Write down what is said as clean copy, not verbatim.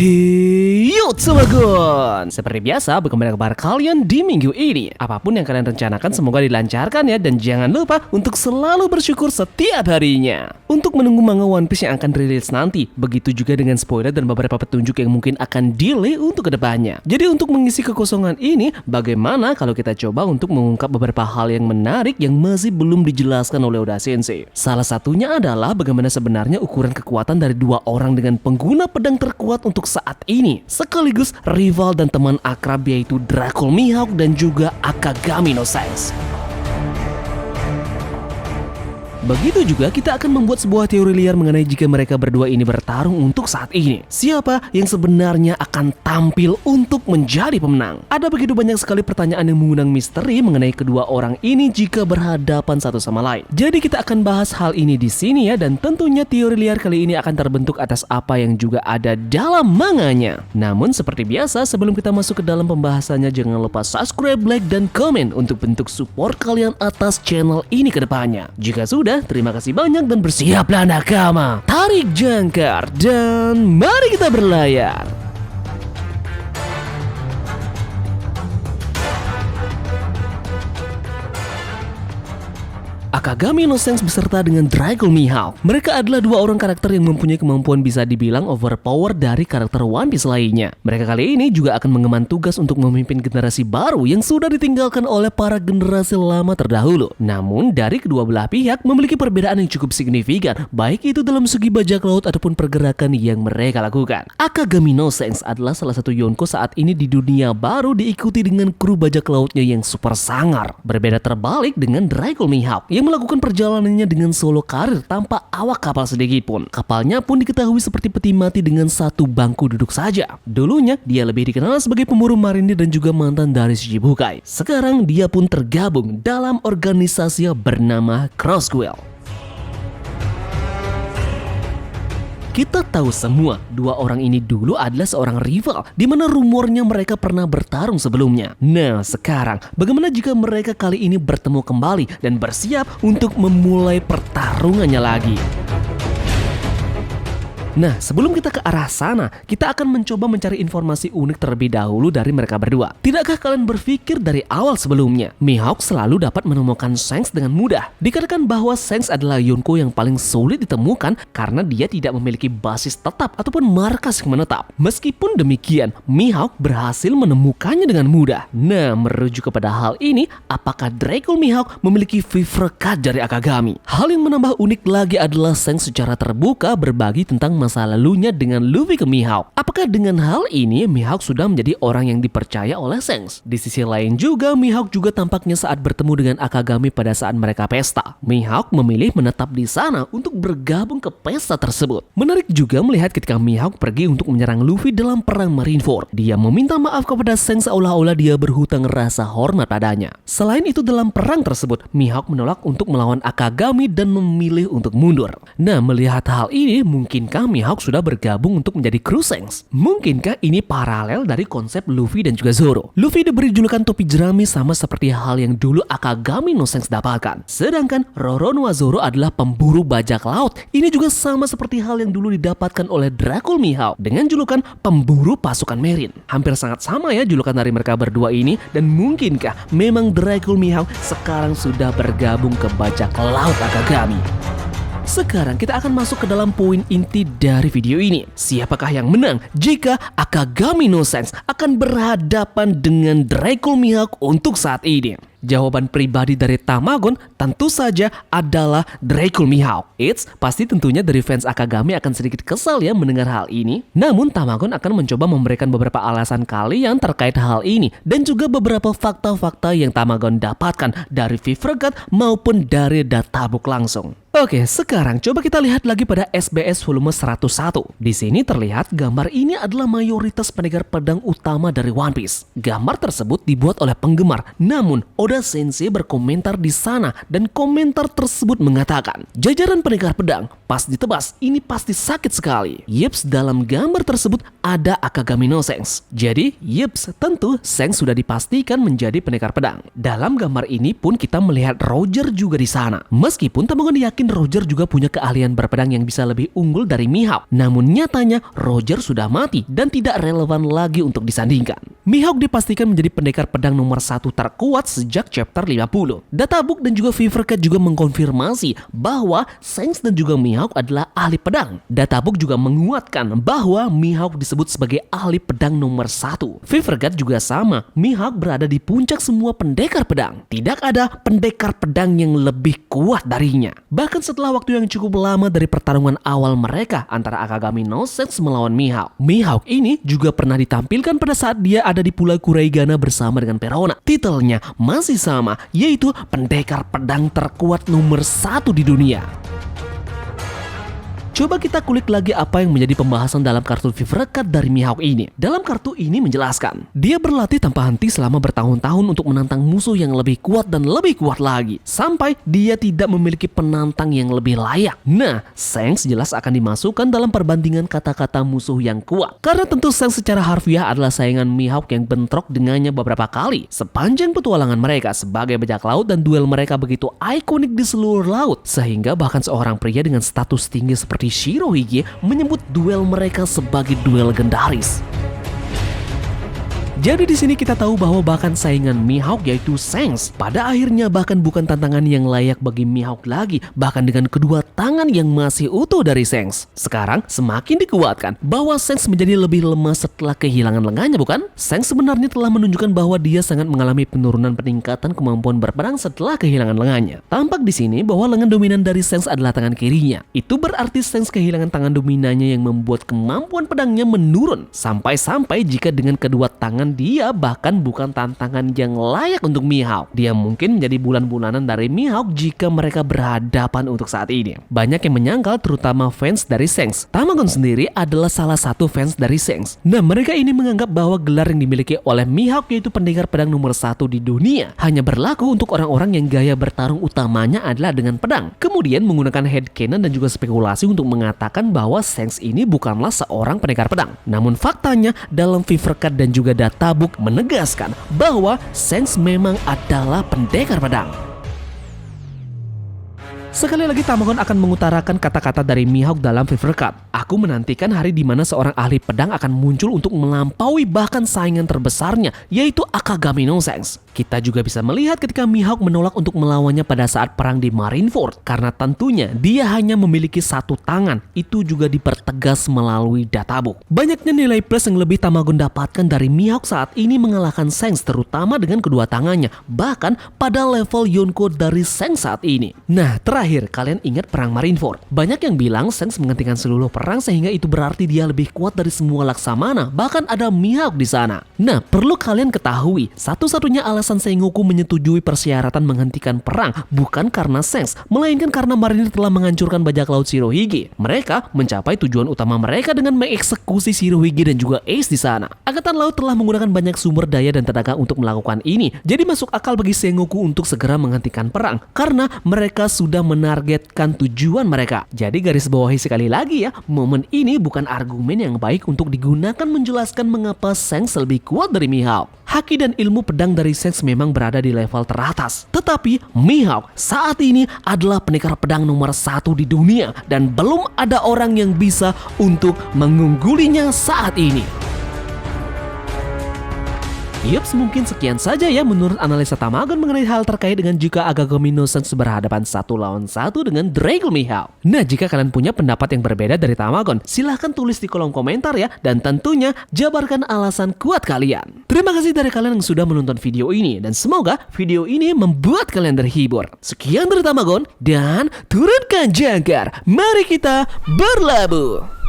Yo Tsemagon, seperti biasa berkembang kabar kalian di minggu ini. Apapun yang kalian rencanakan semoga dilancarkan ya. Dan jangan lupa untuk selalu bersyukur setiap harinya. Untuk menunggu manga One Piece yang akan rilis nanti, begitu juga dengan spoiler dan beberapa petunjuk yang mungkin akan delay untuk kedepannya. Jadi untuk mengisi kekosongan ini, bagaimana kalau kita coba untuk mengungkap beberapa hal yang menarik yang masih belum dijelaskan oleh Oda Sensei. Salah satunya adalah bagaimana sebenarnya ukuran kekuatan dari dua orang dengan pengguna pedang terkuat untuk saat ini, sekaligus rival dan teman akrab yaitu Dracul Mihawk dan juga Akagami no Sense. Begitu juga kita akan membuat sebuah teori liar mengenai jika mereka berdua ini bertarung untuk saat ini. Siapa yang sebenarnya akan tampil untuk menjadi pemenang? Ada begitu banyak sekali pertanyaan yang mengundang misteri mengenai kedua orang ini jika berhadapan satu sama lain. Jadi kita akan bahas hal ini di sini ya, dan tentunya teori liar kali ini akan terbentuk atas apa yang juga ada dalam manganya. Namun seperti biasa, sebelum kita masuk ke dalam pembahasannya, jangan lupa subscribe, like, dan komen untuk bentuk support kalian atas channel ini ke depannya. Jika sudah, terima kasih banyak dan bersiaplah nakama. Tarik jangkar dan mari kita berlayar. Akagami no Sense beserta dengan Dracul Mihawk. Mereka adalah dua orang karakter yang mempunyai kemampuan bisa dibilang overpower dari karakter One Piece lainnya. Mereka kali ini juga akan mengemban tugas untuk memimpin generasi baru yang sudah ditinggalkan oleh para generasi lama terdahulu. Namun dari kedua belah pihak memiliki perbedaan yang cukup signifikan, baik itu dalam segi bajak laut ataupun pergerakan yang mereka lakukan. Akagami no Sense adalah salah satu Yonko saat ini di dunia baru, diikuti dengan kru bajak lautnya yang super sangar. Berbeda terbalik dengan Dracul Mihawk yang melakukan perjalanannya dengan solo karir tanpa awak kapal sedikit pun. Kapalnya pun diketahui seperti peti mati dengan satu bangku duduk saja. Dulunya dia lebih dikenal sebagai pemburu marinir dan juga mantan dari Shichibukai. Sekarang dia pun tergabung dalam organisasi bernama Cross Guild. Kita tahu semua, dua orang ini dulu adalah seorang rival, di mana rumornya mereka pernah bertarung sebelumnya. Nah, sekarang bagaimana jika mereka kali ini bertemu kembali dan bersiap untuk memulai pertarungannya lagi? Nah, sebelum kita ke arah sana, kita akan mencoba mencari informasi unik terlebih dahulu dari mereka berdua. Tidakkah kalian berpikir dari awal sebelumnya, Mihawk selalu dapat menemukan Shanks dengan mudah? Dikatakan bahwa Shanks adalah Yonko yang paling sulit ditemukan karena dia tidak memiliki basis tetap ataupun markas yang menetap. Meskipun demikian, Mihawk berhasil menemukannya dengan mudah. Nah, merujuk kepada hal ini, apakah Dracul Mihawk memiliki fever cut dari Akagami? Hal yang menambah unik lagi adalah Shanks secara terbuka berbagi tentang masa lalunya dengan Luffy ke Mihawk. Apakah dengan hal ini Mihawk sudah menjadi orang yang dipercaya oleh Shanks? Di sisi lain juga, Mihawk juga tampaknya saat bertemu dengan Akagami pada saat mereka pesta. Mihawk memilih menetap di sana untuk bergabung ke pesta tersebut. Menarik juga melihat ketika Mihawk pergi untuk menyerang Luffy dalam perang Marineford. Dia meminta maaf kepada Shanks seolah-olah dia berhutang rasa hormat padanya. Selain itu, dalam perang tersebut, Mihawk menolak untuk melawan Akagami dan memilih untuk mundur. Nah, melihat hal ini, mungkinkah Mihawk sudah bergabung untuk menjadi kru Shanks? Mungkinkah ini paralel dari konsep Luffy dan juga Zoro? Luffy diberi julukan topi jerami sama seperti hal yang dulu Akagami no Shanks dapatkan. Sedangkan Roronoa Zoro adalah pemburu bajak laut. Ini juga sama seperti hal yang dulu didapatkan oleh Dracul Mihawk dengan julukan pemburu pasukan Marine. Hampir sangat sama ya julukan dari mereka berdua ini. Dan mungkinkah memang Dracul Mihawk sekarang sudah bergabung ke bajak laut Akagami? Sekarang kita akan masuk ke dalam poin inti dari video ini. Siapakah yang menang jika Akagami no Sense akan berhadapan dengan Dracul Mihawk untuk saat ini? Jawaban pribadi dari Tamagon tentu saja adalah Dracul Mihawk. Pasti tentunya dari fans Akagami akan sedikit kesal ya mendengar hal ini. Namun Tamagon akan mencoba memberikan beberapa alasan kalian terkait hal ini dan juga beberapa fakta-fakta yang Tamagon dapatkan dari Fevergat maupun dari Databook langsung. Oke, sekarang coba kita lihat lagi pada SBS volume 101. Di sini terlihat gambar ini adalah mayoritas pendekar pedang utama dari One Piece. Gambar tersebut dibuat oleh penggemar, namun Oda Sensei berkomentar di sana dan komentar tersebut mengatakan, jajaran pendekar pedang pas ditebas ini pasti sakit sekali. Yeps, dalam gambar tersebut ada Akagami no Sense. Jadi, yeps, tentu Shanks sudah dipastikan menjadi pendekar pedang. Dalam gambar ini pun kita melihat Roger juga di sana. Meskipun Tamagon yakin yakin Roger juga punya keahlian berpedang yang bisa lebih unggul dari Mihawk. Namun nyatanya Roger sudah mati dan tidak relevan lagi untuk disandingkan. Mihawk dipastikan menjadi pendekar pedang nomor 1 terkuat sejak chapter 50. Databook dan juga Fever Cat juga mengkonfirmasi bahwa Shanks dan juga Mihawk adalah ahli pedang. Databook juga menguatkan bahwa Mihawk disebut sebagai ahli pedang nomor 1. Fever Cat juga sama, Mihawk berada di puncak semua pendekar pedang. Tidak ada pendekar pedang yang lebih kuat darinya. Bahkan setelah waktu yang cukup lama dari pertarungan awal mereka antara Akagami no Shanks melawan Mihawk. Mihawk ini juga pernah ditampilkan pada saat dia ada di Pulau Kuraigana bersama dengan Perona. Titelnya masih sama, yaitu pendekar pedang terkuat nomor 1 di dunia. Coba kita kulik lagi apa yang menjadi pembahasan dalam kartu Fever Cat dari Mihawk ini. Dalam kartu ini menjelaskan, dia berlatih tanpa henti selama bertahun-tahun untuk menantang musuh yang lebih kuat dan lebih kuat lagi, sampai dia tidak memiliki penantang yang lebih layak. Nah, Shanks jelas akan dimasukkan dalam perbandingan kata-kata musuh yang kuat. Karena tentu Shanks secara harfiah adalah saingan Mihawk yang bentrok dengannya beberapa kali. Sepanjang petualangan mereka sebagai bajak laut dan duel mereka begitu ikonik di seluruh laut, sehingga bahkan seorang pria dengan status tinggi seperti Shirohige menyebut duel mereka sebagai duel legendaris. Jadi di sini kita tahu bahwa bahkan saingan Mihawk yaitu Shanks pada akhirnya bahkan bukan tantangan yang layak bagi Mihawk lagi, bahkan dengan kedua tangan yang masih utuh dari Shanks. Sekarang semakin dikuatkan bahwa Shanks menjadi lebih lemah setelah kehilangan lengannya, bukan? Shanks sebenarnya telah menunjukkan bahwa dia sangat mengalami penurunan peningkatan kemampuan berperang setelah kehilangan lengannya. Tampak di sini bahwa lengan dominan dari Shanks adalah tangan kirinya. Itu berarti Shanks kehilangan tangan dominannya yang membuat kemampuan pedangnya menurun. Sampai-sampai jika dengan kedua tangan dia bahkan bukan tantangan yang layak untuk Mihawk. Dia mungkin menjadi bulan-bulanan dari Mihawk jika mereka berhadapan untuk saat ini. Banyak yang menyangkal, terutama fans dari Shanks. Tamagon sendiri adalah salah satu fans dari Shanks. Nah, mereka ini menganggap bahwa gelar yang dimiliki oleh Mihawk yaitu pendekar pedang nomor 1 di dunia hanya berlaku untuk orang-orang yang gaya bertarung utamanya adalah dengan pedang. Kemudian menggunakan headcanon dan juga spekulasi untuk mengatakan bahwa Shanks ini bukanlah seorang pendekar pedang. Namun faktanya dalam Fever Cat dan juga Databook menegaskan bahwa Shanks memang adalah pendekar pedang. Sekali lagi Tamagon akan mengutarakan kata-kata dari Mihawk dalam Fever Cat. Aku menantikan hari di mana seorang ahli pedang akan muncul untuk melampaui bahkan saingan terbesarnya, yaitu Akagami no Shanks. Kita juga bisa melihat ketika Mihawk menolak untuk melawannya pada saat perang di Marineford, karena tentunya dia hanya memiliki satu tangan. Itu juga dipertegas melalui Databook. Banyaknya nilai plus yang lebih Tamagon dapatkan dari Mihawk saat ini mengalahkan Shanks, terutama dengan kedua tangannya, bahkan pada level Yonko dari Shanks saat ini. Nah, terakhir, kalian ingat perang Marineford? Banyak yang bilang Shanks menghentikan seluruh perang sehingga itu berarti dia lebih kuat dari semua Laksamana, bahkan ada Mihawk di sana. Nah, perlu kalian ketahui, satu-satunya alasan Sengoku menyetujui persyaratan menghentikan perang bukan karena Shanks, melainkan karena marinir telah menghancurkan bajak laut Shirohige. Mereka mencapai tujuan utama mereka dengan mengeksekusi Shirohige dan juga Ace di sana. Angkatan laut telah menggunakan banyak sumber daya dan tenaga untuk melakukan ini, jadi masuk akal bagi Sengoku untuk segera menghentikan perang karena mereka sudah menargetkan tujuan mereka. Jadi garis bawahi sekali lagi ya, momen ini bukan argumen yang baik untuk digunakan menjelaskan mengapa Shanks lebih kuat dari Mihawk. Haki dan ilmu pedang dari Shanks memang berada di level teratas. Tetapi Mihawk saat ini adalah pendekar pedang nomor 1 di dunia dan belum ada orang yang bisa untuk mengunggulinya saat ini. Yups, mungkin sekian saja ya menurut analisa Tamagon mengenai hal terkait dengan jika Akagami no Shanks berhadapan 1 lawan 1 dengan Dragon Mihawk. Nah, jika kalian punya pendapat yang berbeda dari Tamagon, silahkan tulis di kolom komentar ya, dan tentunya jabarkan alasan kuat kalian. Terima kasih dari kalian yang sudah menonton video ini, dan semoga video ini membuat kalian terhibur. Sekian dari Tamagon, dan turunkan jangkar, mari kita berlabuh.